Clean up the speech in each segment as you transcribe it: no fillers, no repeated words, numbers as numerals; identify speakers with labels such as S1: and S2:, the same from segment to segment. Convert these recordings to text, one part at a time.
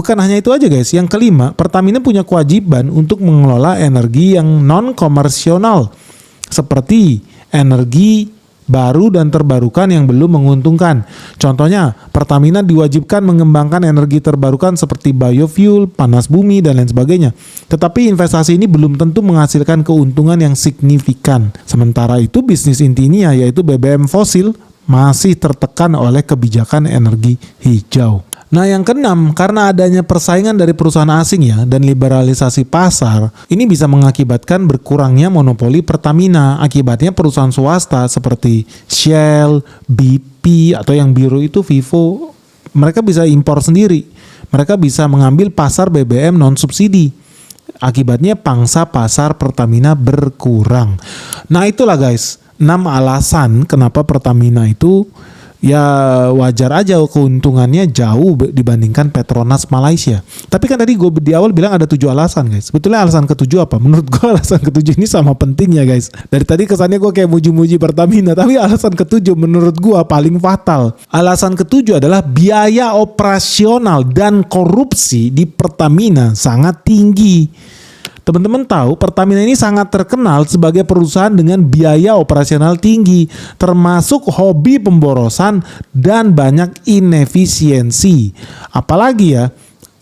S1: Bukan hanya itu aja guys, yang kelima, Pertamina punya kewajiban untuk mengelola energi yang non-komersional seperti energi baru dan terbarukan yang belum menguntungkan. Contohnya, Pertamina diwajibkan mengembangkan energi terbarukan seperti biofuel, panas bumi, dan lain sebagainya. Tetapi investasi ini belum tentu menghasilkan keuntungan yang signifikan. Sementara itu bisnis intinya yaitu BBM fosil masih tertekan oleh kebijakan energi hijau. Nah yang keenam, karena adanya persaingan dari perusahaan asing ya dan liberalisasi pasar, ini bisa mengakibatkan berkurangnya monopoli Pertamina. Akibatnya perusahaan swasta seperti Shell, BP atau yang biru itu Vivo, mereka bisa impor sendiri. Mereka bisa mengambil pasar BBM non subsidi. Akibatnya pangsa pasar Pertamina berkurang. Nah itulah guys, 6 alasan kenapa Pertamina itu ya wajar aja keuntungannya jauh dibandingkan Petronas Malaysia. Tapi kan tadi gue di awal bilang ada 7 alasan guys. Sebetulnya alasan ketujuh apa? Menurut gue alasan ketujuh ini sama pentingnya guys. Dari tadi kesannya gue kayak muji-muji Pertamina, tapi alasan ketujuh menurut gue paling fatal. Alasan ketujuh adalah biaya operasional dan korupsi di Pertamina sangat tinggi. Teman-teman tahu Pertamina ini sangat terkenal sebagai perusahaan dengan biaya operasional tinggi, termasuk hobi pemborosan dan banyak inefisiensi. Apalagi ya,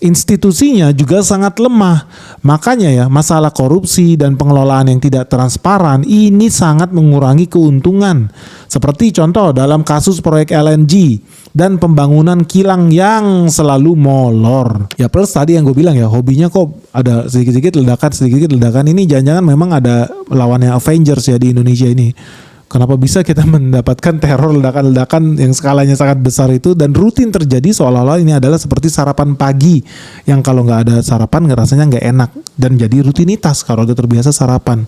S1: institusinya juga sangat lemah. Makanya ya, masalah korupsi dan pengelolaan yang tidak transparan ini sangat mengurangi keuntungan. Seperti contoh dalam kasus proyek LNG dan pembangunan kilang yang selalu molor. Ya plus tadi yang gue bilang ya, hobinya kok ada sedikit-sedikit ledakan ini jangan-jangan memang ada lawannya Avengers ya di Indonesia ini. Kenapa bisa kita mendapatkan teror ledakan-ledakan yang skalanya sangat besar itu dan rutin terjadi seolah-olah ini adalah seperti sarapan pagi yang kalau nggak ada sarapan rasanya nggak enak dan jadi rutinitas kalau udah terbiasa sarapan.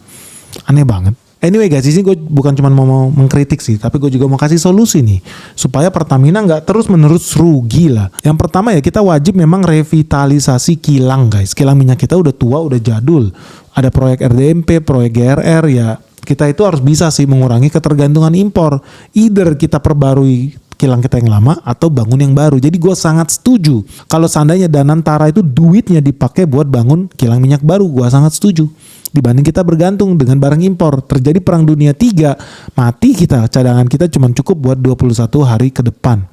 S1: Aneh banget. Anyway guys, di sini gue bukan cuma mau mengkritik sih, tapi gue juga mau kasih solusi nih supaya Pertamina nggak terus-menerus rugi lah. Yang pertama ya, kita wajib memang revitalisasi kilang guys. Kilang minyak kita udah tua, udah jadul. Ada proyek RDMP, proyek GRR ya. Kita itu harus bisa sih mengurangi ketergantungan impor. Either kita perbarui kilang kita yang lama atau bangun yang baru. Jadi gue sangat setuju kalau seandainya Danantara itu duitnya dipakai buat bangun kilang minyak baru, gue sangat setuju. Dibanding kita bergantung dengan barang impor. Terjadi perang dunia 3, mati kita, cadangan kita cuma cukup buat 21 hari ke depan.